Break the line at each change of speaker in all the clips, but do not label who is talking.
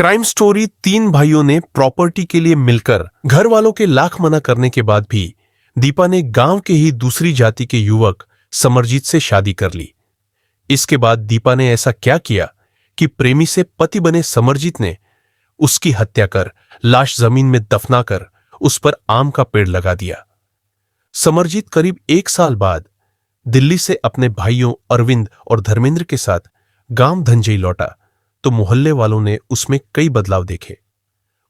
Crime story. तीन भाइयों ने प्रॉपर्टी के लिए मिलकर घर वालों के लाख मना करने के बाद भी दीपा ने गांव के ही दूसरी जाति के युवक समरजीत से शादी कर ली। इसके बाद दीपा ने ऐसा क्या किया कि प्रेमी से पति बने समरजीत ने उसकी हत्या कर लाश जमीन में दफनाकर उस पर आम का पेड़ लगा दिया। समरजीत करीब 1 साल बाद दिल्ली से अपने भाइयों अरविंद और धर्मेंद्र के साथ गांव धंजई लौटा तो मोहल्ले वालों ने उसमें कई बदलाव देखे।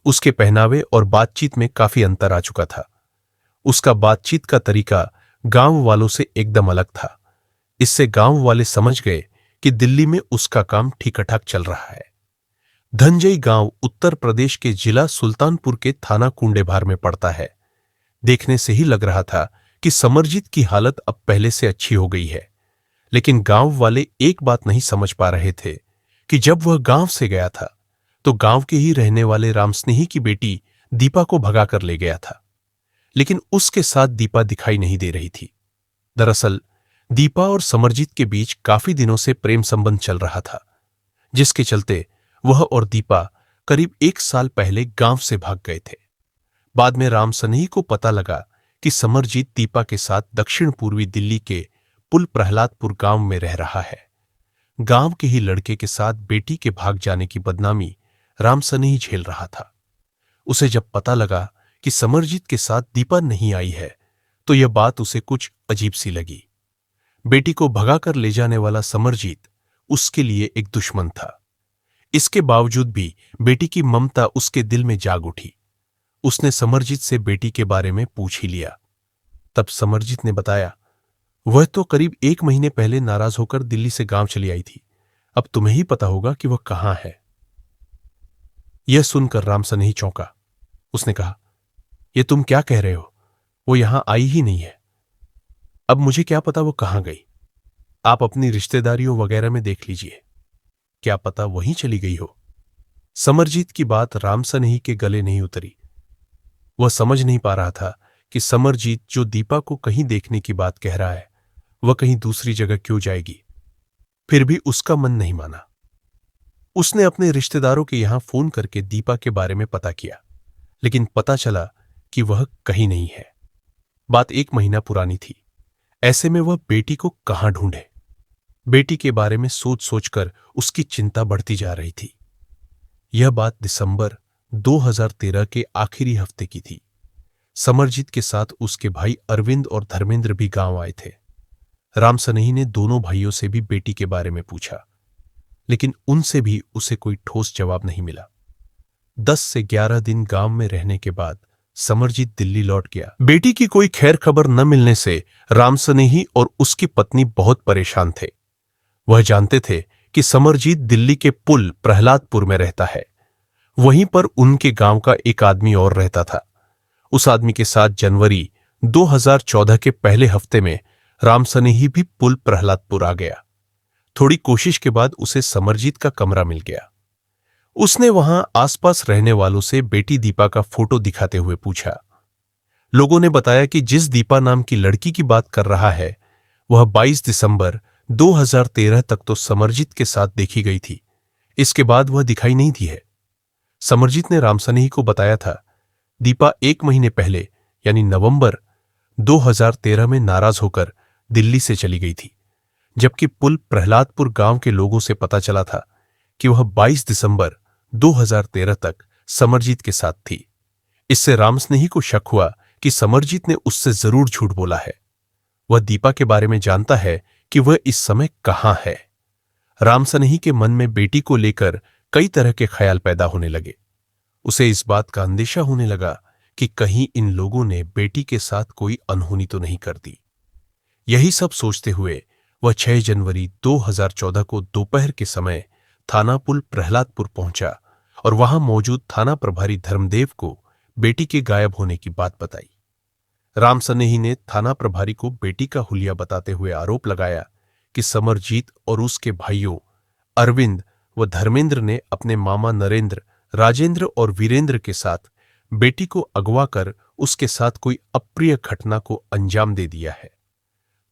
उसके पहनावे और बातचीत में काफी अंतर आ चुका था। उसका बातचीत का तरीका गांव वालों से एकदम अलग था। इससे गांव वाले समझ गए कि दिल्ली में उसका काम ठीक-ठाक चल रहा है। धंजई गांव उत्तर प्रदेश के जिला सुल्तानपुर के थाना कुंडेभार में पड़ता है। देखने से ही लग रहा था कि समरजीत की हालत अब पहले से अच्छी हो गई है, लेकिन गांव वाले एक बात नहीं समझ पा रहे थे कि जब वह गांव से गया था तो गांव के ही रहने वाले रामस्नेही की बेटी दीपा को भगा कर ले गया था, लेकिन उसके साथ दीपा दिखाई नहीं दे रही थी। दरअसल दीपा और समरजीत के बीच काफी दिनों से प्रेम संबंध चल रहा था, जिसके चलते वह और दीपा करीब 1 साल पहले गांव से भाग गए थे। बाद में रामस्नेही को पता लगा कि समरजीत दीपा के साथ दक्षिण पूर्वी दिल्ली के पुल प्रहलादपुर गांव में रह रहा है। गांव के ही लड़के के साथ बेटी के भाग जाने की बदनामी रामस्नेही झेल रहा था। उसे जब पता लगा कि समरजीत के साथ दीपा नहीं आई है तो यह बात उसे कुछ अजीब सी लगी। बेटी को भगाकर ले जाने वाला समरजीत उसके लिए एक दुश्मन था। इसके बावजूद भी बेटी की ममता उसके दिल में जाग उठी। उसने समरजीत से बेटी के बारे में पूछ ही लिया। तब समरजीत ने बताया, वह तो करीब 1 महीने पहले नाराज होकर दिल्ली से गांव चली आई थी। अब तुम्हें ही पता होगा कि वह कहां है। यह सुनकर रामस्नेही चौंका। उसने कहा, यह तुम क्या कह रहे हो? वो यहां आई ही नहीं है। अब मुझे क्या पता वो कहां गई। आप अपनी रिश्तेदारियों वगैरह में देख लीजिए, क्या पता वहीं चली गई हो। समरजीत की बात रामस्नेही के गले नहीं उतरी। वह समझ नहीं पा रहा था कि समरजीत जो दीपा को कहीं देखने की बात कह रहा है, वह कहीं दूसरी जगह क्यों जाएगी। फिर भी उसका मन नहीं माना। उसने अपने रिश्तेदारों के यहां फोन करके दीपा के बारे में पता किया, लेकिन पता चला कि वह कहीं नहीं है। बात 1 महीना पुरानी थी। ऐसे में वह बेटी को कहां ढूंढे। बेटी के बारे में सोच सोचकर उसकी चिंता बढ़ती जा रही थी। यह बात दिसंबर 2013 के आखिरी हफ्ते की थी। समरजीत के साथ उसके भाई अरविंद और धर्मेंद्र भी गांव आए थे। रामस्नेही ने दोनों भाइयों से भी बेटी के बारे में पूछा, लेकिन उनसे भी उसे कोई ठोस जवाब नहीं मिला। 10 से 11 दिन गांव में रहने के बाद समरजीत दिल्ली लौट गया। बेटी की कोई खैर खबर न मिलने से रामस्नेही और उसकी पत्नी बहुत परेशान थे। वह जानते थे कि समरजीत दिल्ली के पुल प्रहलादपुर में रहता है। वहीं पर उनके गांव का एक आदमी और रहता था। उस आदमी के साथ जनवरी 2014 के पहले हफ्ते में रामस्नेही भी पुल प्रहलादपुर आ गया। थोड़ी कोशिश के बाद उसे समरजीत का कमरा मिल गया। उसने वहां आसपास रहने वालों से बेटी दीपा का फोटो दिखाते हुए पूछा। लोगों ने बताया कि जिस दीपा नाम की लड़की की बात कर रहा है, वह 22 दिसंबर 2013 तक तो समरजीत के साथ देखी गई थी। इसके बाद वह दिखाई नहीं दी है। समरजीत ने रामस्नेही को बताया था, दीपा 1 महीने पहले यानी नवंबर 2013 में नाराज होकर दिल्ली से चली गई थी, जबकि पुल प्रहलादपुर गांव के लोगों से पता चला था कि वह 22 दिसंबर 2013 तक समरजीत के साथ थी। इससे रामस्नेही को शक हुआ कि समरजीत ने उससे जरूर झूठ बोला है। वह दीपा के बारे में जानता है कि वह इस समय कहां है। रामस्नेही के मन में बेटी को लेकर कई तरह के ख्याल पैदा होने लगे। उसे इस बात का अंदेशा होने लगा कि कहीं इन लोगों ने बेटी के साथ कोई अनहोनी तो नहीं कर दी। यही सब सोचते हुए वह 6 जनवरी 2014 को दोपहर के समय थाना पुल प्रहलादपुर पहुंचा और वहां मौजूद थाना प्रभारी धर्मदेव को बेटी के गायब होने की बात बताई। रामस्नेही ने थाना प्रभारी को बेटी का हुलिया बताते हुए आरोप लगाया कि समरजीत और उसके भाइयों अरविंद व धर्मेंद्र ने अपने मामा नरेंद्र, राजेंद्र और वीरेंद्र के साथ बेटी को अगवा कर उसके साथ कोई अप्रिय घटना को अंजाम दे दिया है।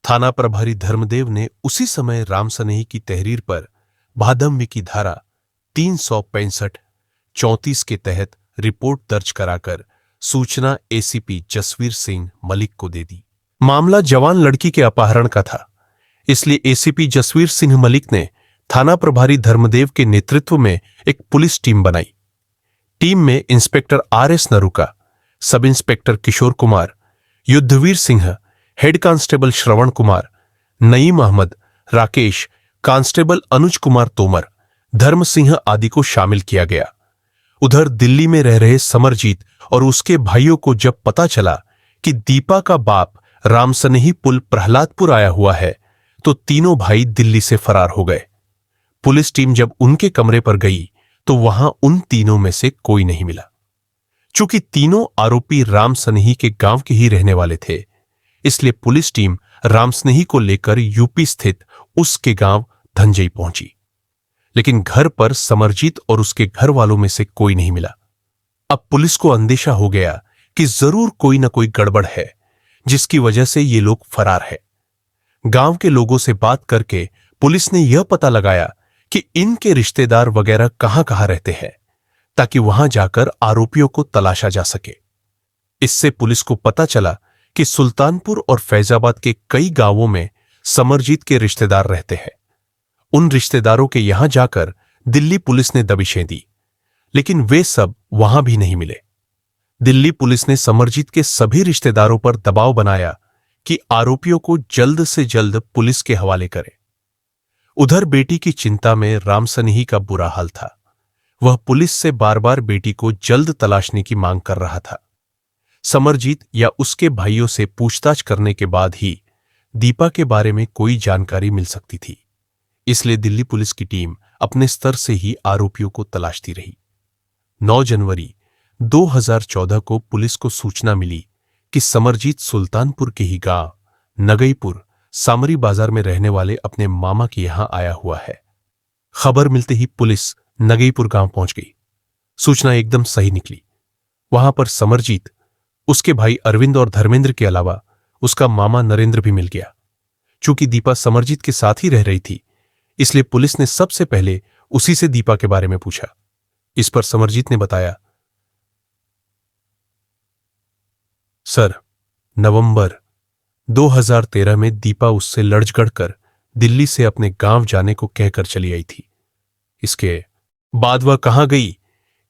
थाना प्रभारी धर्मदेव ने उसी समय रामस्नेही की तहरीर पर भादम्य की धारा 365 34 के तहत रिपोर्ट दर्ज कराकर सूचना एसीपी जसवीर सिंह मलिक को दे दी। मामला जवान लड़की के अपहरण का था, इसलिए एसीपी जसवीर सिंह मलिक ने थाना प्रभारी धर्मदेव के नेतृत्व में एक पुलिस टीम बनाई। टीम में inspector R S Naruka, sub inspector Kishore Kumar, Yudhvir Singh, head constable Shravan Kumar, Naeem Ahmed, Rakesh, constable Anuj Kumar Tomar, Dharam Singh आदि को शामिल किया गया। उधर दिल्ली में रह रहे समरजीत और उसके भाइयों को जब पता चला कि दीपा का बाप रामसनेही पुल प्रहलादपुर आया हुआ है, तो तीनों भाई दिल्ली से फरार हो गए। पुलिस टीम जब उनके कमरे पर गई तो वहां उन तीनों में से कोई नहीं मिला। चूंकि तीनों आरोपी रामसनेही के गांव के ही रहने वाले थे, इसलिए पुलिस टीम रामसनेही को लेकर यूपी स्थित उसके गांव धंजई पहुंची, लेकिन घर पर समरजीत और उसके घर वालों में से कोई नहीं मिला। अब पुलिस को अंदेशा हो गया कि जरूर कोई ना कोई गड़बड़ है, जिसकी वजह से ये लोग फरार है। गांव के लोगों से बात करके पुलिस ने यह पता लगाया कि इनके रिश्तेदार वगैरह कहां रहते हैं, ताकि वहां जाकर आरोपियों को तलाशा जा सके। इससे पुलिस को पता चला कि सुल्तानपुर और फैजाबाद के कई गांवों में समरजीत के रिश्तेदार रहते हैं। उन रिश्तेदारों के यहां जाकर दिल्ली पुलिस ने दबिशें दी, लेकिन वे सब वहां भी नहीं मिले। दिल्ली पुलिस ने समरजीत के सभी रिश्तेदारों पर दबाव बनाया कि आरोपियों को जल्द से जल्द पुलिस के हवाले करें। उधर बेटी की चिंता में रामसनेही का बुरा हाल था। वह पुलिस से बार बार बेटी को जल्द तलाशने की मांग कर रहा था। समरजीत या उसके भाइयों से पूछताछ करने के बाद ही दीपा के बारे में कोई जानकारी मिल सकती थी, इसलिए दिल्ली पुलिस की टीम अपने स्तर से ही आरोपियों को तलाशती रही। 9 जनवरी 2014 को पुलिस को सूचना मिली कि समरजीत सुल्तानपुर के ही गांव नगईपुर सामरी बाजार में रहने वाले अपने मामा के यहां आया हुआ है। खबर मिलते ही पुलिस नगईपुर गांव पहुंच गई। सूचना एकदम सही निकली। वहां पर समरजीत, उसके भाई अरविंद और धर्मेंद्र के अलावा उसका मामा नरेंद्र भी मिल गया। चूंकि दीपा समरजीत के साथ ही रह रही थी, इसलिए पुलिस ने सबसे पहले उसी से दीपा के बारे में पूछा। इस पर समरजीत ने बताया, सर, नवंबर 2013 में दीपा उससे लड़झगड़ कर दिल्ली से अपने गांव जाने को कहकर चली आई थी। इसके बाद वह कहां गई,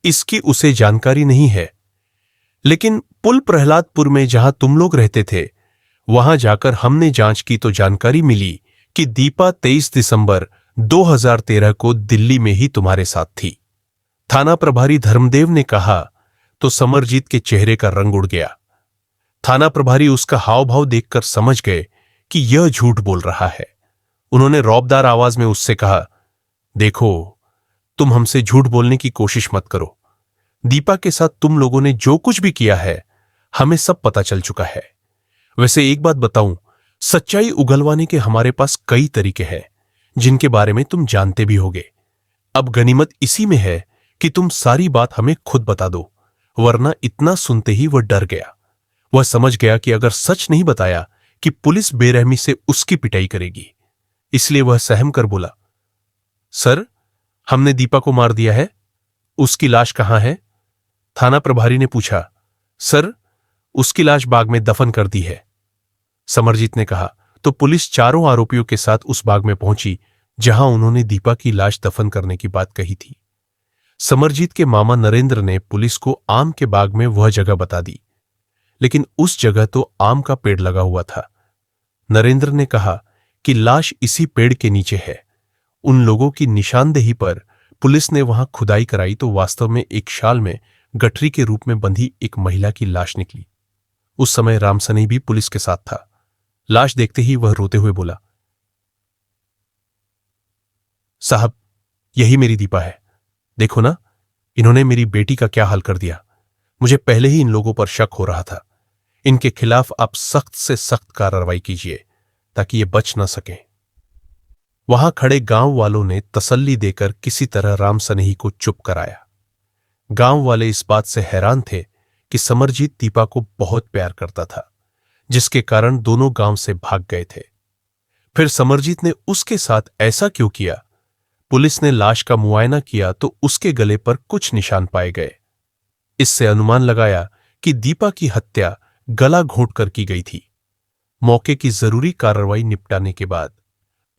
इसकी उसे जानकारी नहीं है, लेकिन पुल प्रहलादपुर में जहां तुम लोग रहते थे, वहां जाकर हमने जांच की तो जानकारी मिली कि दीपा 23 दिसंबर 2013 को दिल्ली में ही तुम्हारे साथ थी। थाना प्रभारी धर्मदेव ने कहा तो समरजीत के चेहरे का रंग उड़ गया। थाना प्रभारी उसका हाव भाव देखकर समझ गए कि यह झूठ बोल रहा है। उन्होंने रौबदार आवाज में उससे कहा, देखो, तुम हमसे झूठ बोलने की कोशिश मत करो। दीपा के साथ तुम लोगों ने जो कुछ भी किया है, हमें सब पता चल चुका है। वैसे एक बात बताऊं, सच्चाई उगलवाने के हमारे पास कई तरीके हैं, जिनके बारे में तुम जानते भी होगे। अब गनीमत इसी में है कि तुम सारी बात हमें खुद बता दो, वरना इतना सुनते ही वह डर गया। वह समझ गया कि अगर सच नहीं बताया कि पुलिस बेरहमी से उसकी पिटाई करेगी, इसलिए वह सहम कर बोला, सर, हमने दीपा को मार दिया है। उसकी लाश कहां है? थाना प्रभारी ने पूछा। सर, उसकी लाश बाग में दफन कर दी है। समरजीत ने कहा। तो पुलिस चारों आरोपियों के साथ उस बाग में पहुंची जहां उन्होंने दीपा की लाश दफन करने की बात कही थी। समरजीत के मामा नरेंद्र ने पुलिस को आम के बाग में वह जगह बता दी, लेकिन उस जगह तो आम का पेड़ लगा हुआ था। नरेंद्र ने कहा कि लाश इसी पेड़ के नीचे है। उन लोगों की निशानदेही पर पुलिस ने वहां खुदाई कराई तो वास्तव में एक शाल में गठरी के रूप में बंधी एक महिला की लाश निकली। उस समय रामसनेही भी पुलिस के साथ था। लाश देखते ही वह रोते हुए बोला, साहब, यही मेरी दीपा है। देखो ना, इन्होंने मेरी बेटी का क्या हाल कर दिया। मुझे पहले ही इन लोगों पर शक हो रहा था। इनके खिलाफ आप सख्त से सख्त कार्रवाई कीजिए ताकि ये बच न सकें। वहां खड़े गांव वालों ने तसल्ली देकर किसी तरह रामसनेही को चुप कराया। गांव वाले इस बात से हैरान थे कि समरजीत दीपा को बहुत प्यार करता था, जिसके कारण दोनों गांव से भाग गए थे। फिर समरजीत ने उसके साथ ऐसा क्यों किया? पुलिस ने लाश का मुआयना किया तो उसके गले पर कुछ निशान पाए गए। इससे अनुमान लगाया कि दीपा की हत्या गला घोंटकर की गई थी। मौके की जरूरी कार्रवाई निपटाने के बाद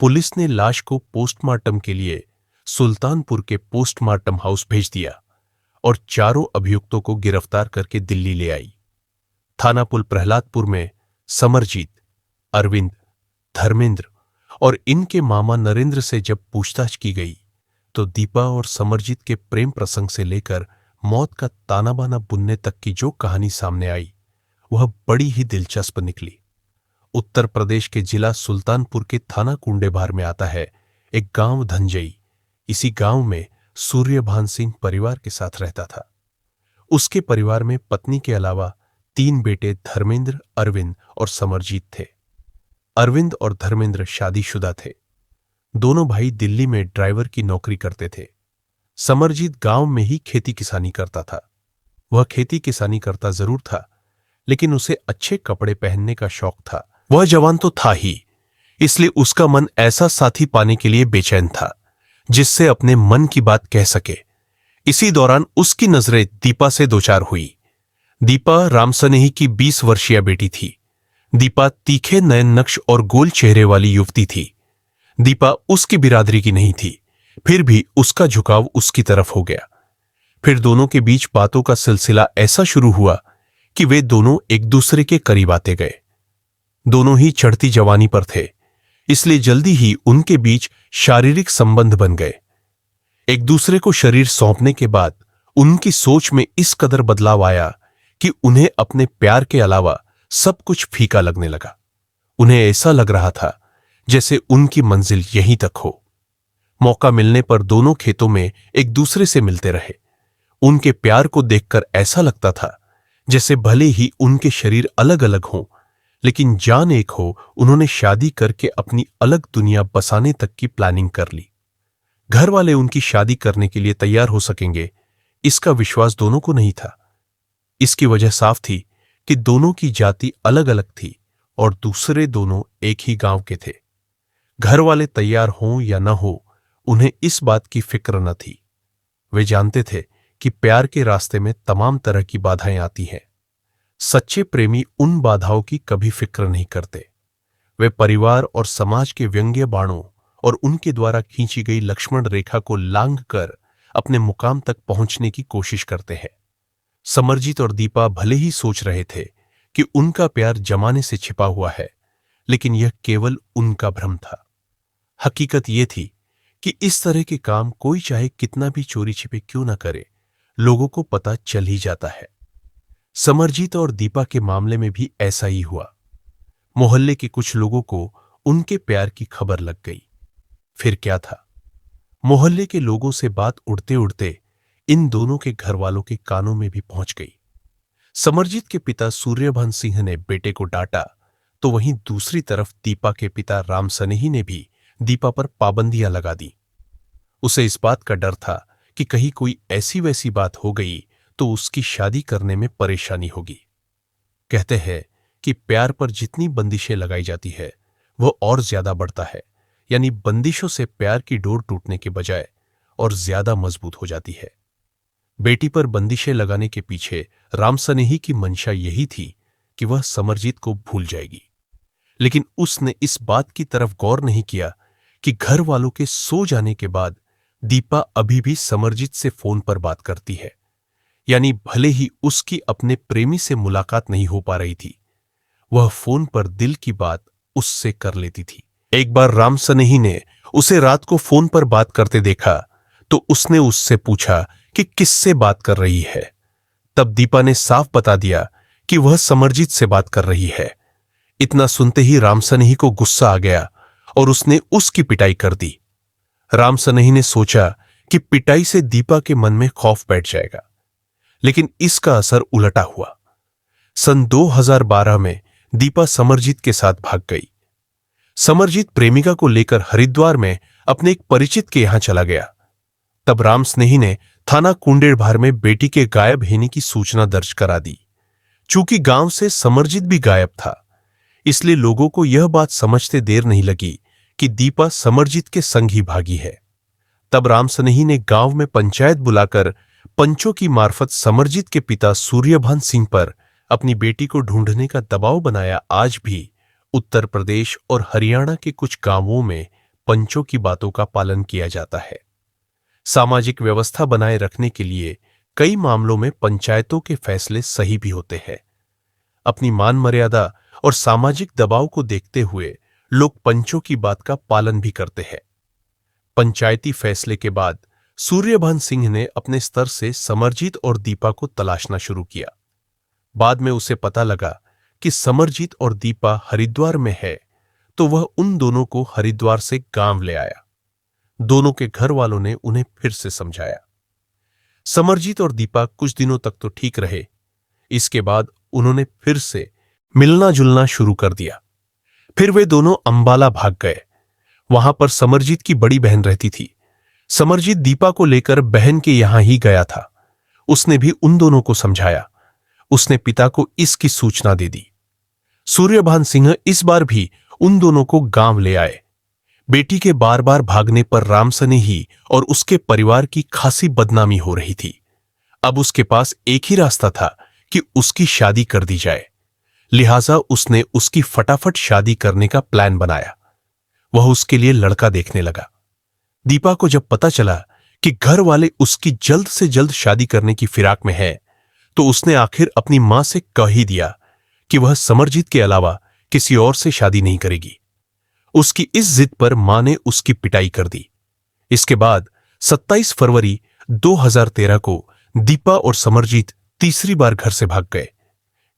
पुलिस ने लाश को पोस्टमार्टम के लिए सुल्तानपुर के पोस्टमार्टम हाउस भेज दिया और चारों अभियुक्तों को गिरफ्तार करके दिल्ली ले आई। थाना पुल प्रहलादपुर में समरजीत, अरविंद, धर्मेंद्र और इनके मामा नरेंद्र से जब पूछताछ की गई तो दीपा और समरजीत के प्रेम प्रसंग से लेकर मौत का ताना बाना बुनने तक की जो कहानी सामने आई वह बड़ी ही दिलचस्प निकली। उत्तर प्रदेश के जिला सुल्तानपुर के थाना कुंडेभार में आता है एक गांव धनजई। इसी गांव में सूर्यभान सिंह परिवार के साथ रहता था। उसके परिवार में पत्नी के अलावा 3 बेटे धर्मेंद्र, अरविंद और समरजीत थे। अरविंद और धर्मेंद्र शादीशुदा थे। दोनों भाई दिल्ली में ड्राइवर की नौकरी करते थे। समरजीत गांव में ही खेती किसानी करता था। वह खेती किसानी करता जरूर था, लेकिन उसे अच्छे कपड़े पहनने का शौक था। वह जवान तो था ही, इसलिए उसका मन ऐसा साथी पाने के लिए बेचैन था जिससे अपने मन की बात कह सके। इसी दौरान उसकी नजरें दीपा से दो चार हुई। दीपा रामसनेही की 20 वर्षीय बेटी थी। दीपा तीखे नयन नक्श और गोल चेहरे वाली युवती थी। दीपा उसकी बिरादरी की नहीं थी, फिर भी उसका झुकाव उसकी तरफ हो गया। फिर दोनों के बीच बातों का सिलसिला ऐसा शुरू हुआ कि वे दोनों एक दूसरे के करीब आते गए। दोनों ही चढ़ती जवानी पर थे, इसलिए जल्दी ही उनके बीच शारीरिक संबंध बन गए। एक दूसरे को शरीर सौंपने के बाद उनकी सोच में इस कदर बदलाव आया कि उन्हें अपने प्यार के अलावा सब कुछ फीका लगने लगा। उन्हें ऐसा लग रहा था जैसे उनकी मंजिल यहीं तक हो। मौका मिलने पर दोनों खेतों में एक दूसरे से मिलते रहे। उनके प्यार को देखकर ऐसा लगता था जैसे भले ही उनके शरीर अलग अलग हों, लेकिन जान एक हो। उन्होंने शादी करके अपनी अलग दुनिया बसाने तक की प्लानिंग कर ली। घर वाले उनकी शादी करने के लिए तैयार हो सकेंगे, इसका विश्वास दोनों को नहीं था। इसकी वजह साफ थी कि दोनों की जाति अलग अलग थी और दूसरे दोनों एक ही गांव के थे। घर वाले तैयार हों या न हो, उन्हें इस बात की फिक्र न थी। वे जानते थे कि प्यार के रास्ते में तमाम तरह की बाधाएं आती हैं। सच्चे प्रेमी उन बाधाओं की कभी फिक्र नहीं करते। वे परिवार और समाज के व्यंग्य बाणों और उनके द्वारा खींची गई लक्ष्मण रेखा को लांघ कर अपने मुकाम तक पहुंचने की कोशिश करते हैं। समरजीत और दीपा भले ही सोच रहे थे कि उनका प्यार जमाने से छिपा हुआ है, लेकिन यह केवल उनका भ्रम था। हकीकत यह थी कि इस तरह के काम कोई चाहे कितना भी चोरी छिपे क्यों न करे, लोगों को पता चल ही जाता है। समरजीत और दीपा के मामले में भी ऐसा ही हुआ। मोहल्ले के कुछ लोगों को उनके प्यार की खबर लग गई। फिर क्या था, मोहल्ले के लोगों से बात उड़ते उड़ते इन दोनों के घर वालों के कानों में भी पहुंच गई। समरजीत के पिता सूर्यभान सिंह ने बेटे को डांटा, तो वहीं दूसरी तरफ दीपा के पिता रामसनेही ने भी दीपा पर पाबंदियां लगा दी। उसे इस बात का डर था कि कहीं कोई ऐसी वैसी बात हो गई तो उसकी शादी करने में परेशानी होगी। कहते हैं कि प्यार पर जितनी बंदिशें लगाई जाती है वह और ज्यादा बढ़ता है, यानी बंदिशों से प्यार की डोर टूटने के बजाय और ज्यादा मजबूत हो जाती है। बेटी पर बंदिशें लगाने के पीछे रामसनेही की मंशा यही थी कि वह समरजीत को भूल जाएगी, लेकिन उसने इस बात की तरफ गौर नहीं किया कि घर वालों के सो जाने के बाद दीपा अभी भी समरजीत से फोन पर बात करती है। यानी भले ही उसकी अपने प्रेमी से मुलाकात नहीं हो पा रही थी, वह फोन पर दिल की बात उससे कर लेती थी। एक बार रामसनेही ने उसे रात को फोन पर बात करते देखा तो उसने उससे पूछा कि किससे बात कर रही है। तब दीपा ने साफ बता दिया कि वह समरजीत से बात कर रही है। इतना सुनते ही रामसनेही को गुस्सा आ गया और उसने उसकी पिटाई कर दी। रामसनेही ने सोचा कि पिटाई से दीपा के मन में खौफ बैठ जाएगा, लेकिन इसका असर उलटा हुआ। सन 2012 में दीपा समरजीत के साथ भाग गई। समरजीत प्रेमिका को लेकर हरिद्वार में अपने एक परिचित के यहां चला गया। तब रामसनेही ने थाना कुंडेभार में बेटी के गायब होने की सूचना दर्ज करा दी। चूंकि गांव से समरजीत भी गायब था, इसलिए लोगों को यह बात समझते देर नहीं लगी कि दीपा समरजीत के संग ही भागी है। तब राम सनेही ने गांव में पंचायत बुलाकर पंचों की मार्फत समरजीत के पिता सूर्यभान सिंह पर अपनी बेटी को ढूंढने का दबाव बनाया। आज भी उत्तर प्रदेश और हरियाणा के कुछ गांवों में पंचों की बातों का पालन किया जाता है। सामाजिक व्यवस्था बनाए रखने के लिए कई मामलों में पंचायतों के फैसले सही भी होते हैं। अपनी मान मर्यादा और सामाजिक दबाव को देखते हुए लोग पंचों की बात का पालन भी करते हैं। पंचायती फैसले के बाद सूर्यभान सिंह ने अपने स्तर से समरजीत और दीपा को तलाशना शुरू किया। बाद में उसे पता लगा कि समरजीत और दीपा हरिद्वार में है, तो वह उन दोनों को हरिद्वार से गांव ले आया। दोनों के घर वालों ने उन्हें फिर से समझाया। समरजीत और दीपा कुछ दिनों तक तो ठीक रहे। इसके बाद उन्होंने फिर से मिलना जुलना शुरू कर दिया। फिर वे दोनों अंबाला भाग गए। वहां पर समरजीत की बड़ी बहन रहती थी। समरजीत दीपा को लेकर बहन के यहां ही गया था। उसने भी उन दोनों को समझाया। उसने पिता को इसकी सूचना दे दी। सूर्यभान सिंह इस बार भी उन दोनों को गांव ले आए। बेटी के बार बार भागने पर राम सनेही और उसके परिवार की खासी बदनामी हो रही थी। अब उसके पास एक ही रास्ता था कि उसकी शादी कर दी जाए। लिहाजा उसने उसकी फटाफट शादी करने का प्लान बनाया। वह उसके लिए लड़का देखने लगा। दीपा को जब पता चला कि घर वाले उसकी जल्द से जल्द शादी करने की फिराक में है, तो उसने आखिर अपनी मां से कह ही दिया कि वह समरजीत के अलावा किसी और से शादी नहीं करेगी। उसकी इस जिद पर मां ने उसकी पिटाई कर दी। इसके बाद 27 फरवरी 2013 को दीपा और समरजीत तीसरी बार घर से भाग गए।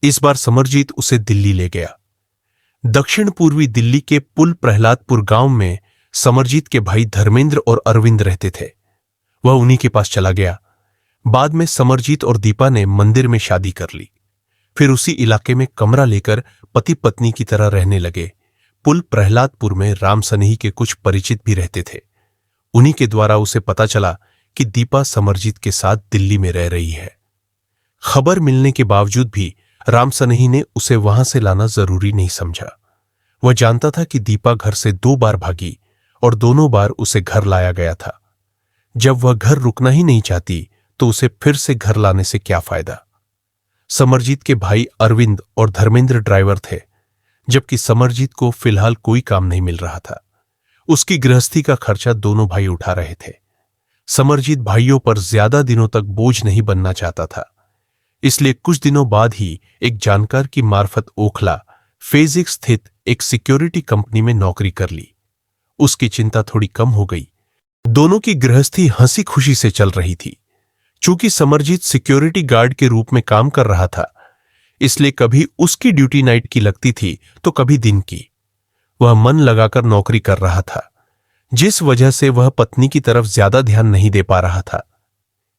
इस बार समरजीत उसे दिल्ली ले गया। दक्षिण पूर्वी दिल्ली के पुल प्रहलादपुर गांव में समरजीत के भाई धर्मेंद्र और अरविंद रहते थे। वह उन्हीं के पास चला गया। बाद में समरजीत और दीपा ने मंदिर में शादी कर ली। फिर उसी इलाके में कमरा लेकर पति पत्नी की तरह रहने लगे। पुल प्रहलादपुर में राम सनेही के कुछ परिचित भी रहते थे। उन्हीं के द्वारा उसे पता चला कि दीपा समरजीत के साथ दिल्ली में रह रही है। खबर मिलने के बावजूद भी राम सनेही ने उसे वहां से लाना जरूरी नहीं समझा। वह जानता था कि दीपा घर से 2 बार भागी और दोनों बार उसे घर लाया गया था। जब वह घर रुकना ही नहीं चाहती तो उसे फिर से घर लाने से क्या फायदा। समरजीत के भाई अरविंद और धर्मेंद्र ड्राइवर थे, जबकि समरजीत को फिलहाल कोई काम नहीं मिल रहा था। उसकी गृहस्थी का खर्चा दोनों भाई उठा रहे थे। समरजीत भाइयों पर ज्यादा दिनों तक बोझ नहीं बनना चाहता था, इसलिए कुछ दिनों बाद ही एक जानकार की मार्फत ओखला फेज 1 स्थित एक सिक्योरिटी कंपनी में नौकरी कर ली। उसकी चिंता थोड़ी कम हो गई। दोनों की गृहस्थी हंसी खुशी से चल रही थी। चूंकि समरजीत सिक्योरिटी गार्ड के रूप में काम कर रहा था, इसलिए कभी उसकी ड्यूटी नाइट की लगती थी तो कभी दिन की। वह मन लगाकर नौकरी कर रहा था, जिस वजह से वह पत्नी की तरफ ज्यादा ध्यान नहीं दे पा रहा था।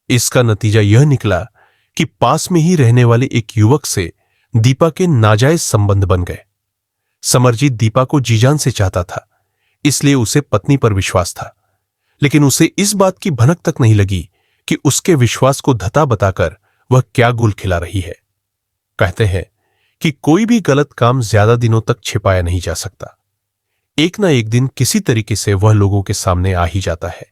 इसका नतीजा यह निकला कि पास में ही रहने वाले एक युवक से दीपा के नाजायज संबंध बन गए। समरजीत दीपा को जीजान से चाहता था, इसलिए उसे पत्नी पर विश्वास था, लेकिन उसे इस बात की भनक तक नहीं लगी कि उसके विश्वास को धता बताकर वह क्या गुल खिला रही है। कहते हैं कि कोई भी गलत काम ज्यादा दिनों तक छिपाया नहीं जा सकता। एक ना एक दिन किसी तरीके से वह लोगों के सामने आ ही जाता है।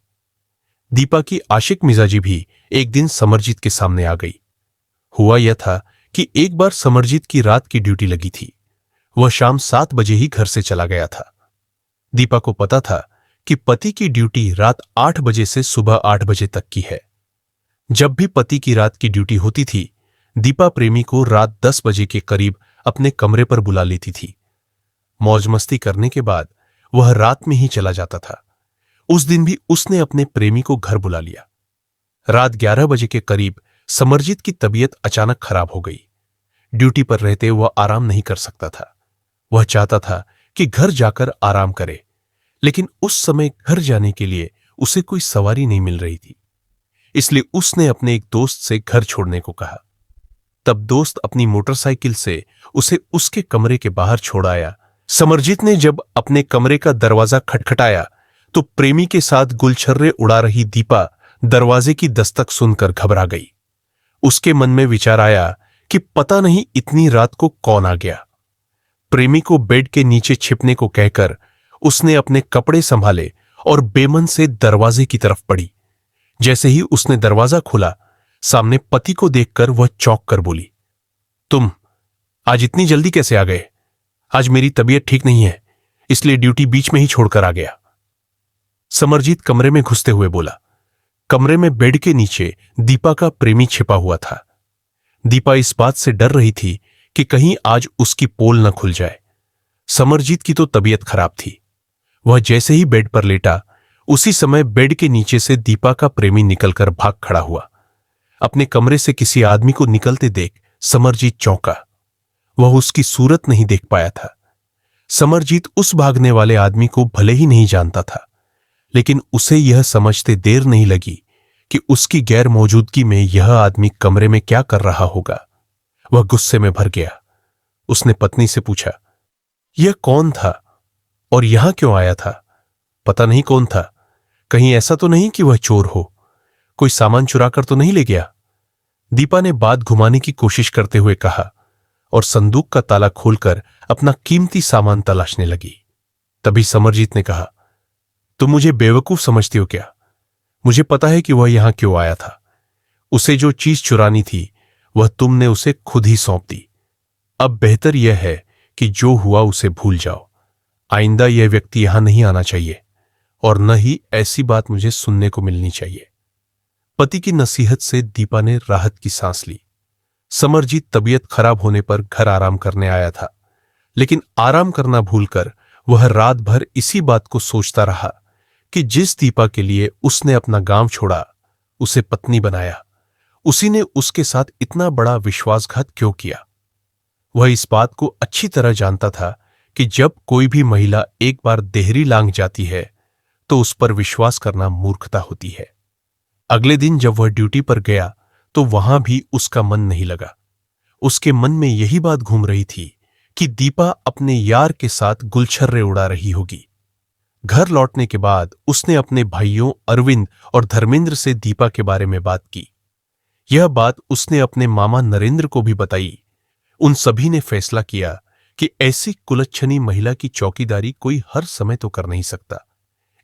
दीपा की आशिक मिजाजी भी एक दिन समरजीत के सामने आ गई। हुआ यह था कि एक बार समरजीत की रात की ड्यूटी लगी थी। वह शाम 7 बजे ही घर से चला गया था। दीपा को पता था कि पति की ड्यूटी रात 8 बजे से सुबह 8 बजे तक की है। जब भी पति की रात की ड्यूटी होती थी, दीपा प्रेमी को रात 10 बजे के करीब अपने कमरे पर बुला लेती थी। मौज मस्ती करने के बाद वह रात में ही चला जाता था। उस दिन भी उसने अपने प्रेमी को घर बुला लिया। रात 11 बजे के करीब समरजीत की तबीयत अचानक खराब हो गई। ड्यूटी पर रहते वह आराम नहीं कर सकता था। वह चाहता था कि घर जाकर आराम करे, लेकिन उस समय घर जाने के लिए उसे कोई सवारी नहीं मिल रही थी। इसलिए उसने अपने एक दोस्त से घर छोड़ने को कहा। तब दोस्त अपनी मोटरसाइकिल से उसे उसके कमरे के बाहर छोड़ आया। समरजीत ने जब अपने कमरे का दरवाजा खटखटाया तो प्रेमी के साथ गुलछर्रे उड़ा रही दीपा दरवाजे की दस्तक सुनकर घबरा गई। उसके मन में विचार आया कि पता नहीं इतनी रात को कौन आ गया। प्रेमी को बेड के नीचे छिपने को कहकर उसने अपने कपड़े संभाले और बेमन से दरवाजे की तरफ बढ़ी। जैसे ही उसने दरवाजा खोला, सामने पति को देखकर वह चौंक कर बोली, तुम आज इतनी जल्दी कैसे आ गए? आज मेरी तबीयत ठीक नहीं है, इसलिए ड्यूटी बीच में ही छोड़कर आ गया। समरजीत कमरे में घुसते हुए बोला। कमरे में बेड के नीचे दीपा का प्रेमी छिपा हुआ था। दीपा इस बात से डर रही थी कि कहीं आज उसकी पोल न खुल जाए। समरजीत की तो तबीयत खराब थी। वह जैसे ही बेड पर लेटा, उसी समय बेड के नीचे से दीपा का प्रेमी निकलकर भाग खड़ा हुआ। अपने कमरे से किसी आदमी को निकलते देख समरजीत चौंका। वह उसकी सूरत नहीं देख पाया था। समरजीत उस भागने वाले आदमी को भले ही नहीं जानता था, लेकिन उसे यह समझते देर नहीं लगी कि उसकी गैर मौजूदगी में यह आदमी कमरे में क्या कर रहा होगा। वह गुस्से में भर गया। उसने पत्नी से पूछा, यह कौन था और यहां क्यों आया था? पता नहीं कौन था। कहीं ऐसा तो नहीं कि वह चोर हो? कोई सामान चुरा कर तो नहीं ले गया? दीपा ने बात घुमाने की कोशिश करते हुए कहा और संदूक का ताला खोलकर अपना कीमती सामान तलाशने लगी। तभी समरजीत ने कहा, तुम मुझे बेवकूफ समझती हो क्या? मुझे पता है कि वह यहां क्यों आया था। उसे जो चीज चुरानी थी वह तुमने उसे खुद ही सौंप दी। अब बेहतर यह है कि जो हुआ उसे भूल जाओ। आइंदा यह व्यक्ति यहां नहीं आना चाहिए और न ही ऐसी बात मुझे सुनने को मिलनी चाहिए। पति की नसीहत से दीपा ने राहत की सांस ली। समरजीत तबीयत खराब होने पर घर आराम करने आया था, लेकिन आराम करना भूलकर वह रात भर इसी बात को सोचता रहा कि जिस दीपा के लिए उसने अपना गांव छोड़ा, उसे पत्नी बनाया, उसी ने उसके साथ इतना बड़ा विश्वासघात क्यों किया। वह इस बात को अच्छी तरह जानता था कि जब कोई भी महिला एक बार देहरी लांघ जाती है तो उस पर विश्वास करना मूर्खता होती है। अगले दिन जब वह ड्यूटी पर गया तो वहां भी उसका मन नहीं लगा। उसके मन में यही बात घूम रही थी कि दीपा अपने यार के साथ गुलछर्रे उड़ा रही होगी। घर लौटने के बाद उसने अपने भाइयों अरविंद और धर्मेंद्र से दीपा के बारे में बात की। यह बात उसने अपने मामा नरेंद्र को भी बताई। उन सभी ने फैसला किया कि ऐसी कुलच्छनी महिला की चौकीदारी कोई हर समय तो कर नहीं सकता,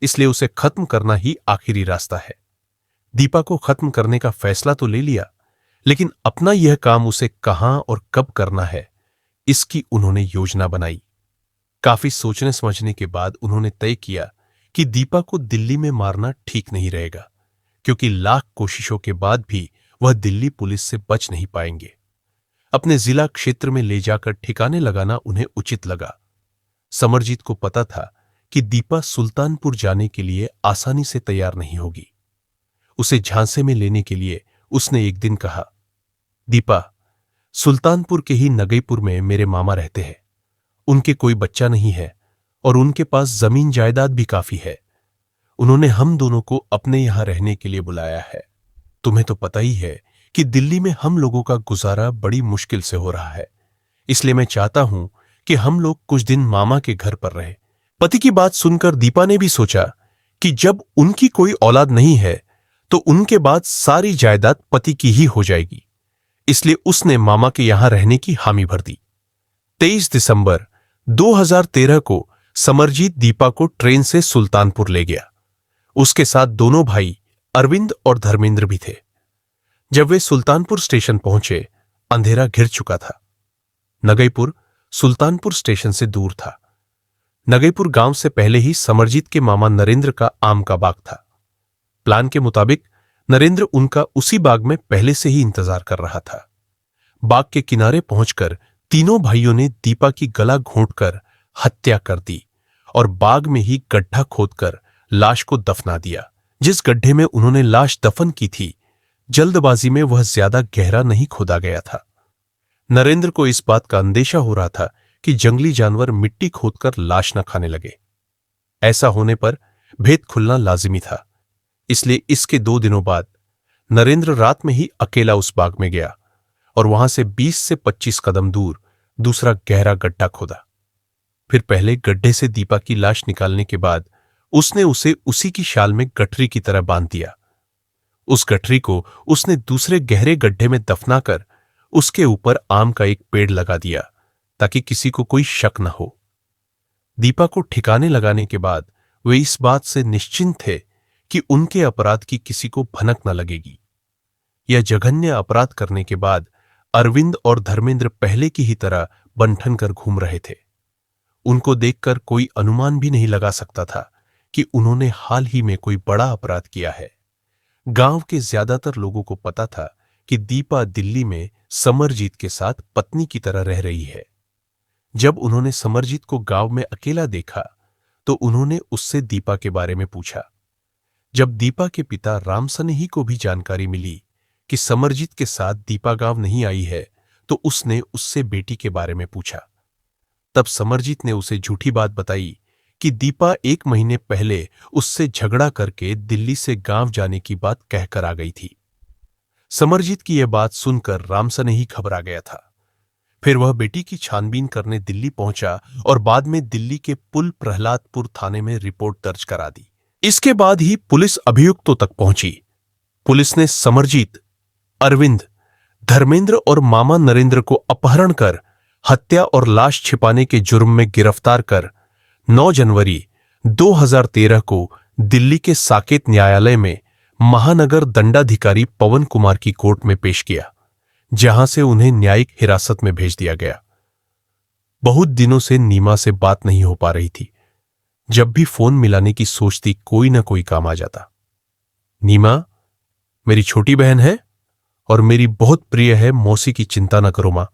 इसलिए उसे खत्म करना ही आखिरी रास्ता है। दीपा को खत्म करने का फैसला तो ले लिया, लेकिन अपना यह काम उसे कहां और कब करना है, इसकी उन्होंने योजना बनाई। काफी सोचने समझने के बाद उन्होंने तय किया कि दीपा को दिल्ली में मारना ठीक नहीं रहेगा, क्योंकि लाख कोशिशों के बाद भी वह दिल्ली पुलिस से बच नहीं पाएंगे। अपने जिला क्षेत्र में ले जाकर ठिकाने लगाना उन्हें उचित लगा। समरजीत को पता था कि दीपा सुल्तानपुर जाने के लिए आसानी से तैयार नहीं होगी। उसे झांसे में लेने के लिए उसने एक दिन कहा, दीपा, सुल्तानपुर के ही नगईपुर में मेरे मामा रहते हैं। उनके कोई बच्चा नहीं है और उनके पास जमीन जायदाद भी काफी है। उन्होंने हम दोनों को अपने यहां रहने के लिए बुलाया है। तुम्हें तो पता ही है कि दिल्ली में हम लोगों का गुजारा बड़ी मुश्किल से हो रहा है, इसलिए मैं चाहता हूं कि हम लोग कुछ दिन मामा के घर पर रहें। पति की बात सुनकर दीपा ने भी सोचा कि जब उनकी कोई औलाद नहीं है तो उनके बाद सारी जायदाद पति की ही हो जाएगी, इसलिए उसने मामा के यहां रहने की हामी भर दी। 23 दिसंबर 2013 को समरजीत दीपा को ट्रेन से सुल्तानपुर ले गया। उसके साथ दोनों भाई अरविंद और धर्मेंद्र भी थे। जब वे सुल्तानपुर स्टेशन पहुंचे, अंधेरा घिर चुका था। नगईपुर सुल्तानपुर स्टेशन से दूर था। नगईपुर गांव से पहले ही समरजीत के मामा नरेंद्र का आम का बाग था। प्लान के मुताबिक नरेंद्र उनका उसी बाग में पहले से ही इंतजार कर रहा था। बाग के किनारे पहुंचकर तीनों भाइयों ने दीपा की गला घोंटकर हत्या कर दी और बाग में ही गड्ढा खोदकर लाश को दफना दिया। जिस गड्ढे में उन्होंने लाश दफन की थी, जल्दबाजी में वह ज्यादा गहरा नहीं खोदा गया था। नरेंद्र को इस बात का अंदेशा हो रहा था कि जंगली जानवर मिट्टी खोदकर लाश न खाने लगे। ऐसा होने पर भेद खुलना लाजिमी था, इसलिए इसके 2 दिनों बाद नरेंद्र रात में ही अकेला उस बाग में गया और वहां से 20 से 25 कदम दूर दूसरा गहरा गड्ढा खोदा। फिर पहले गड्ढे से दीपा की लाश निकालने के बाद उसने उसे उसी की शाल में गठरी की तरह बांध दिया। उस गठरी को उसने दूसरे गहरे गड्ढे में दफनाकर उसके ऊपर आम का एक पेड़ लगा दिया ताकि किसी को कोई शक न हो। दीपा को ठिकाने लगाने के बाद वे इस बात से निश्चिंत थे कि उनके अपराध की किसी को भनक न लगेगी। यह जघन्य अपराध करने के बाद अरविंद और धर्मेंद्र पहले की ही तरह बंठन कर घूम रहे थे। उनको देखकर कोई अनुमान भी नहीं लगा सकता था कि उन्होंने हाल ही में कोई बड़ा अपराध किया है। गांव के ज्यादातर लोगों को पता था कि दीपा दिल्ली में समरजीत के साथ पत्नी की तरह रह रही है। जब उन्होंने समरजीत को गांव में अकेला देखा तो उन्होंने उससे दीपा के बारे में पूछा। जब दीपा के पिता राम सनेही को भी जानकारी मिली कि समरजीत के साथ दीपा गांव नहीं आई है तो उसने उससे बेटी के बारे में पूछा। तब समरजीत ने उसे झूठी बात बताई कि दीपा 1 महीने पहले उससे झगड़ा करके दिल्ली से गांव जाने की बात कहकर आ गई थी। समरजीत की यह बात सुनकर राम सनेही घबरा गया था। फिर वह बेटी की छानबीन करने दिल्ली पहुंचा और बाद में दिल्ली के पुल प्रहलादपुर थाने में रिपोर्ट दर्ज करा दी। इसके बाद ही पुलिस अभियुक्तों तक पहुंची। पुलिस ने समरजीत, अरविंद, धर्मेंद्र और मामा नरेंद्र को अपहरण कर हत्या और लाश छिपाने के जुर्म में गिरफ्तार कर 9 जनवरी 2013 को दिल्ली के साकेत न्यायालय में महानगर दंडाधिकारी पवन कुमार की कोर्ट में पेश किया, जहां से उन्हें न्यायिक हिरासत में भेज दिया गया। बहुत दिनों से नीमा से बात नहीं हो पा रही थी। जब भी फोन मिलाने की सोचती कोई ना कोई काम आ जाता। नीमा मेरी छोटी बहन है और मेरी बहुत प्रिय है, मौसी की चिंता न करो मां,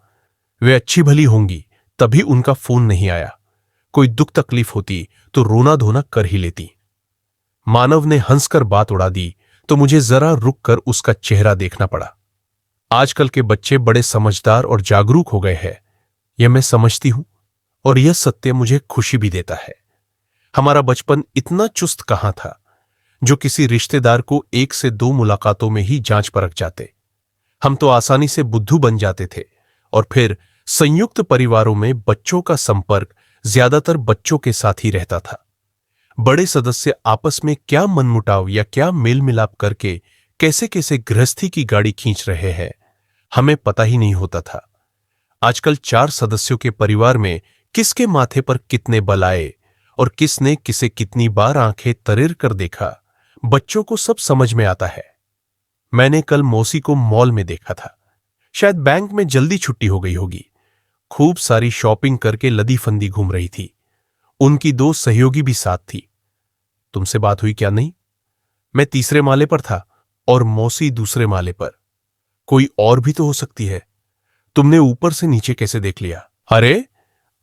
वे अच्छी भली होंगी, तभी उनका फोन नहीं आया। कोई दुख तकलीफ होती तो रोना धोना कर ही लेती। मानव ने हंसकर बात उड़ा दी तो मुझे जरा रुक कर उसका चेहरा देखना पड़ा। आजकल के बच्चे बड़े समझदार और जागरूक हो गए हैं, यह मैं समझती हूं और यह सत्य मुझे खुशी भी देता है। हमारा बचपन इतना चुस्त कहां था जो किसी रिश्तेदार को 1 से 2 मुलाकातों में ही जांच परख जाते। हम तो आसानी से बुद्धू बन जाते थे और फिर संयुक्त परिवारों में बच्चों का संपर्क ज्यादातर बच्चों के साथ ही रहता था। बड़े सदस्य आपस में क्या मनमुटाव या क्या मेल मिलाप करके कैसे कैसे गृहस्थी की गाड़ी खींच रहे हैं, हमें पता ही नहीं होता था। आजकल 4 सदस्यों के परिवार में किसके माथे पर कितने बल आए और किसने किसे कितनी बार आंखें तरेर कर देखा, बच्चों को सब समझ में आता है। मैंने कल मौसी को मॉल में देखा था। शायद बैंक में जल्दी छुट्टी हो गई होगी। खूब सारी शॉपिंग करके लदी फंदी घूम रही थी। उनकी 2 सहयोगी भी साथ थी। तुमसे बात हुई क्या? नहीं, मैं 3रे माले पर था और मौसी दूसरे माले पर। कोई और भी तो हो सकती है। तुमने ऊपर से नीचे कैसे देख लिया? अरे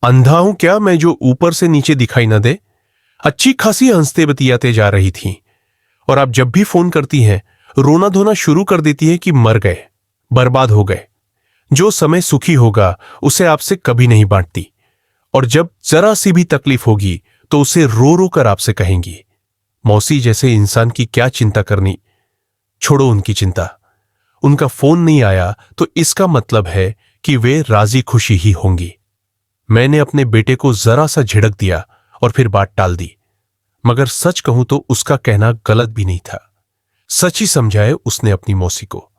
अंधा हूं क्या मैं जो ऊपर से नीचे दिखाई न दे? अच्छी खासी हंसते बतियाते जा रही थी और आप जब भी फोन करती हैं रोना धोना शुरू कर देती है कि मर गए, बर्बाद हो गए। जो समय सुखी होगा उसे आपसे कभी नहीं बांटती और जब जरा सी भी तकलीफ होगी तो उसे रो रो कर आपसे कहेंगी। मौसी जैसे इंसान की क्या चिंता करनी, छोड़ो उनकी चिंता। उनका फोन नहीं आया तो इसका मतलब है कि वे राजी खुशी ही होंगी। मैंने अपने बेटे को जरा सा झिड़क दिया और फिर बात टाल दी, मगर सच कहूं तो उसका कहना गलत भी नहीं था। सच ही समझाए उसने अपनी मौसी को।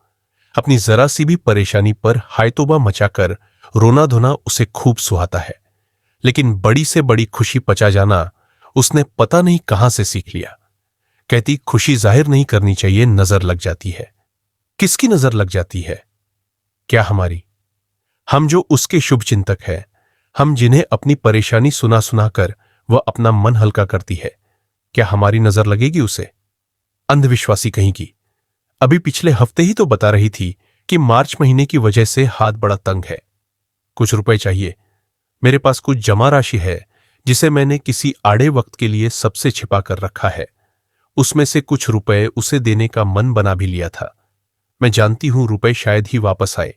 अपनी जरा सी भी परेशानी पर हाय तौबा मचाकर रोना धोना उसे खूब सुहाता है, लेकिन बड़ी से बड़ी खुशी पचा जाना उसने पता नहीं कहां से सीख लिया। कहती खुशी जाहिर नहीं करनी चाहिए, नजर लग जाती है। किसकी नजर लग जाती है? क्या हमारी? हम जो उसके शुभ चिंतक हैं, हम जिन्हें अपनी परेशानी सुना सुनाकर वह अपना मन हल्का करती है, क्या हमारी नजर लगेगी उसे? अंधविश्वासी कहीं की। अभी पिछले हफ्ते ही तो बता रही थी कि मार्च महीने की वजह से हाथ बड़ा तंग है। कुछ रुपए चाहिए। मेरे पास कुछ जमा राशि है जिसे मैंने किसी आड़े वक्त के लिए सबसे छिपा कर रखा है। उसमें से कुछ रुपए उसे देने का मन बना भी लिया था। मैं जानती हूं रुपए शायद ही वापस आए।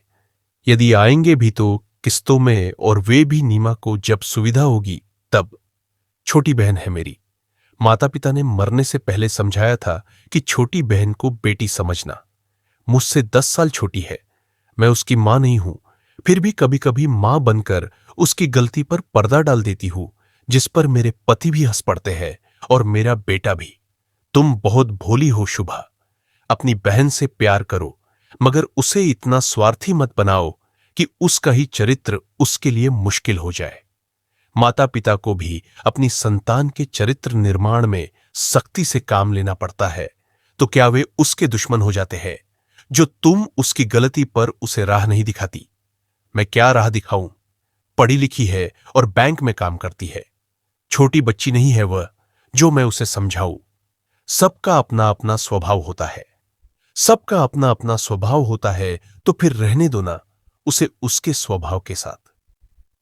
यदि आएंगे भी तो किस्तों में, और वे भी नीमा को जब सुविधा होगी तब। छोटी बहन है मेरी। माता पिता ने मरने से पहले समझाया था कि छोटी बहन को बेटी समझना। मुझसे 10 साल छोटी है। मैं उसकी मां नहीं हूं, फिर भी कभी कभी मां बनकर उसकी गलती पर पर्दा डाल देती हूं, जिस पर मेरे पति भी हंस पड़ते हैं और मेरा बेटा भी। तुम बहुत भोली हो शुभा। अपनी बहन से प्यार करो, मगर उसे इतना स्वार्थी मत बनाओ कि उसका ही चरित्र उसके लिए मुश्किल हो जाए। माता पिता को भी अपनी संतान के चरित्र निर्माण में सख्ती से काम लेना पड़ता है, तो क्या वे उसके दुश्मन हो जाते हैं जो तुम उसकी गलती पर उसे राह नहीं दिखाती? मैं क्या राह दिखाऊं? पढ़ी लिखी है और बैंक में काम करती है। छोटी बच्ची नहीं है वह जो मैं उसे समझाऊं। सबका अपना अपना स्वभाव होता है। सबका अपना अपना स्वभाव होता है, तो फिर रहने दो ना उसे उसके स्वभाव के साथ।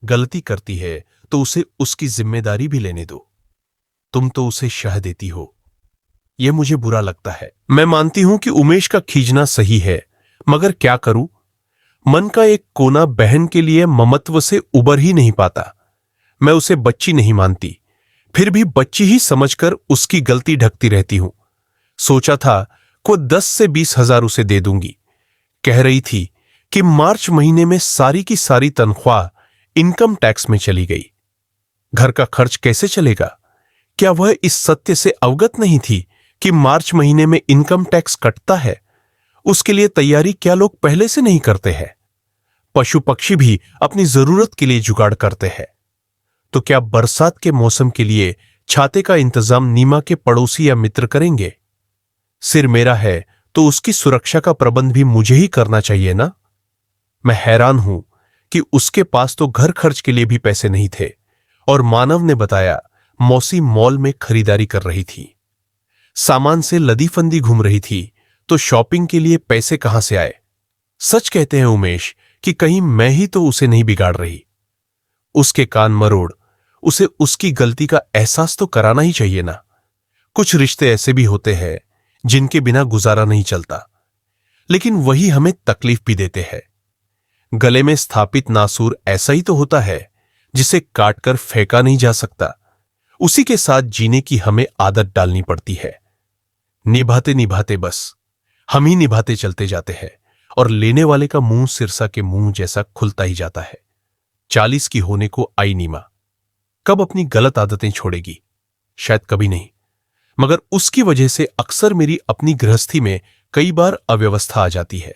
गलती करती है तो उसे उसकी जिम्मेदारी भी लेने दो। तुम तो उसे शह देती हो। यह मुझे बुरा लगता है। मैं मानती हूं कि उमेश का खींचना सही है, मगर क्या करूं? मन का एक कोना बहन के लिए ममत्व से उबर ही नहीं पाता। मैं उसे बच्ची नहीं मानती, फिर भी बच्ची ही समझकर उसकी गलती ढकती रहती हूं। सोचा था को 10 से 20 हजार उसे दे दूंगी। कह रही थी कि मार्च महीने में सारी की सारी तनख्वाह इनकम टैक्स में चली गई। घर का खर्च कैसे चलेगा? क्या वह इस सत्य से अवगत नहीं थी कि मार्च महीने में इनकम टैक्स कटता है? उसके लिए तैयारी क्या लोग पहले से नहीं करते हैं? पशु पक्षी भी अपनी जरूरत के लिए जुगाड़ करते हैं। तो क्या बरसात के मौसम के लिए छाते का इंतजाम नीमा के पड़ोसी या मित्र करेंगे? सिर मेरा है तो उसकी सुरक्षा का प्रबंध भी मुझे ही करना चाहिए ना? मैं हैरान हूं कि उसके पास तो घर खर्च के लिए भी पैसे नहीं थे, और मानव ने बताया मौसी मॉल में खरीदारी कर रही थी, सामान से लदी फंदी घूम रही थी, तो शॉपिंग के लिए पैसे कहां से आए? सच कहते हैं उमेश कि कहीं मैं ही तो उसे नहीं बिगाड़ रही। उसके कान मरोड़ उसे उसकी गलती का एहसास तो कराना ही चाहिए ना। कुछ रिश्ते ऐसे भी होते हैं जिनके बिना गुजारा नहीं चलता, लेकिन वही हमें तकलीफ भी देते हैं। गले में स्थापित नासूर ऐसा ही तो होता है जिसे काटकर फेंका नहीं जा सकता। उसी के साथ जीने की हमें आदत डालनी पड़ती है। निभाते निभाते बस हम ही निभाते चलते जाते हैं, और लेने वाले का मुंह सिरसा के मुंह जैसा खुलता ही जाता है। 40 की होने को आई नीमा कब अपनी गलत आदतें छोड़ेगी? शायद कभी नहीं, मगर उसकी वजह से अक्सर मेरी अपनी गृहस्थी में कई बार अव्यवस्था आ जाती है।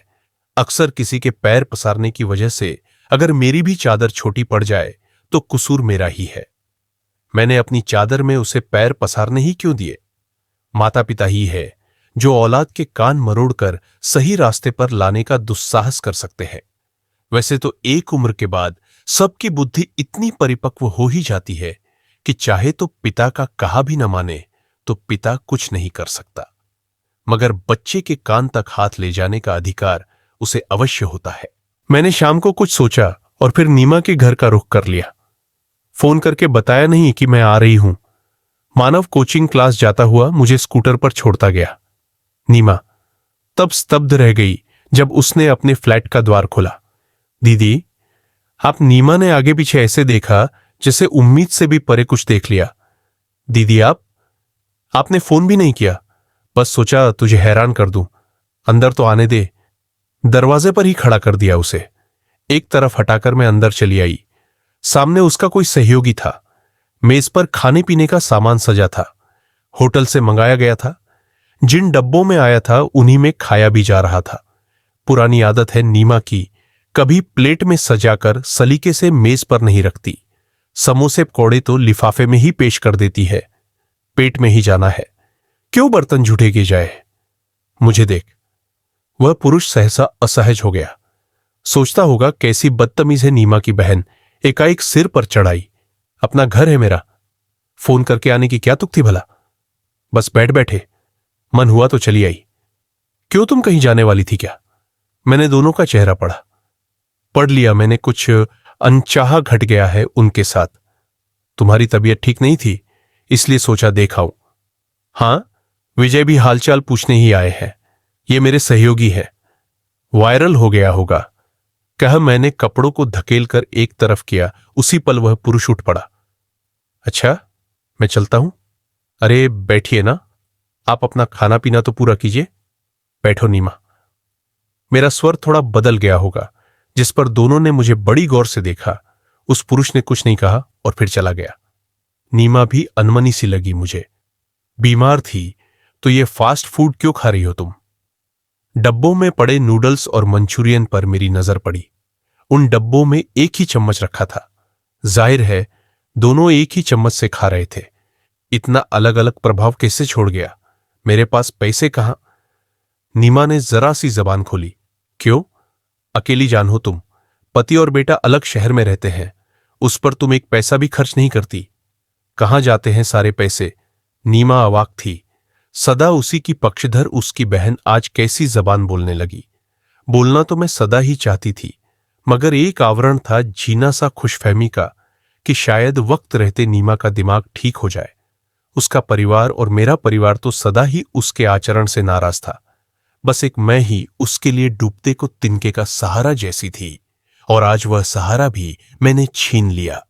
अक्सर किसी के पैर पसारने की वजह से अगर मेरी भी चादर छोटी पड़ जाए तो कसूर मेरा ही है। मैंने अपनी चादर में उसे पैर पसारने ही क्यों दिए? माता पिता ही है जो औलाद के कान मरोड़कर सही रास्ते पर लाने का दुस्साहस कर सकते हैं। वैसे तो एक उम्र के बाद सबकी बुद्धि इतनी परिपक्व हो ही जाती है कि चाहे तो पिता का कहा भी न माने तो पिता कुछ नहीं कर सकता, मगर बच्चे के कान तक हाथ ले जाने का अधिकार उसे अवश्य होता है। मैंने शाम को कुछ सोचा और फिर नीमा के घर का रुख कर लिया। फोन करके बताया नहीं कि मैं आ रही हूं। मानव कोचिंग क्लास जाता हुआ मुझे स्कूटर पर छोड़ता गया। नीमा तब स्तब्ध रह गई जब उसने अपने फ्लैट का द्वार खोला। दीदी, आप? नीमा ने आगे पीछे ऐसे देखा जैसे उम्मीद से भी परे कुछ देख लिया। दीदी आपने फोन भी नहीं किया? बस सोचा तुझे हैरान कर दूं। अंदर तो आने दे। दरवाजे पर ही खड़ा कर दिया उसे। एक तरफ हटाकर मैं अंदर चली आई। सामने उसका कोई सहयोगी था। मेज पर खाने पीने का सामान सजा था। होटल से मंगाया गया था। जिन डब्बों में आया था उन्हीं में खाया भी जा रहा था। पुरानी आदत है नीमा की, कभी प्लेट में सजाकर सलीके से मेज पर नहीं रखती। समोसे पकौड़े तो लिफाफे में ही पेश कर देती है। पेट में ही जाना है, क्यों बर्तन झूठेगे जाए। मुझे देख। वह पुरुष सहसा असहज हो गया। सोचता होगा कैसी बदतमीज है नीमा की बहन, एकाएक सिर पर चढ़ाई। अपना घर है मेरा, फोन करके आने की क्या तुक थी भला? बस बैठ बैठे, मन हुआ तो चली आई। क्यों, तुम कहीं जाने वाली थी क्या? मैंने दोनों का चेहरा पढ़ लिया मैंने, कुछ अनचाहा घट गया है उनके साथ। तुम्हारी तबीयत ठीक नहीं थी, इसलिए सोचा देख आऊं। हां, विजय भी हालचाल पूछने ही आए हैं। ये मेरे सहयोगी हैं। वायरल हो गया होगा, कहा मैंने कपड़ों को धकेल कर एक तरफ किया। उसी पल वह पुरुष उठ पड़ा। अच्छा, मैं चलता हूं। अरे बैठिए ना, आप अपना खाना पीना तो पूरा कीजिए। बैठो नीमा। मेरा स्वर थोड़ा बदल गया होगा, जिस पर दोनों ने मुझे बड़ी गौर से देखा। उस पुरुष ने कुछ नहीं कहा और फिर चला गया। नीमा भी अनमनी सी लगी मुझे। बीमार थी तो ये फास्ट फूड क्यों खा रही हो तुम? डब्बों में पड़े नूडल्स और मंचूरियन पर मेरी नजर पड़ी। उन डब्बों में एक ही चम्मच रखा था। जाहिर है दोनों एक ही चम्मच से खा रहे थे। इतना अलग अलग प्रभाव कैसे छोड़ गया? मेरे पास पैसे कहां? नीमा ने जरा सी जबान खोली। क्यों? अकेली जान हो तुम, पति और बेटा अलग शहर में रहते हैं, उस पर तुम एक पैसा भी खर्च नहीं करती। कहां जाते हैं सारे पैसे? नीमा अवाक थी। सदा उसी की पक्षधर उसकी बहन आज कैसी जबान बोलने लगी? बोलना तो मैं सदा ही चाहती थी, मगर एक आवरण था जीना सा खुशफहमी का कि शायद वक्त रहते नीमा का दिमाग ठीक हो जाए। उसका परिवार और मेरा परिवार तो सदा ही उसके आचरण से नाराज था। बस एक मैं ही उसके लिए डूबते को तिनके का सहारा जैसी थी, और आज वह सहारा भी मैंने छीन लिया।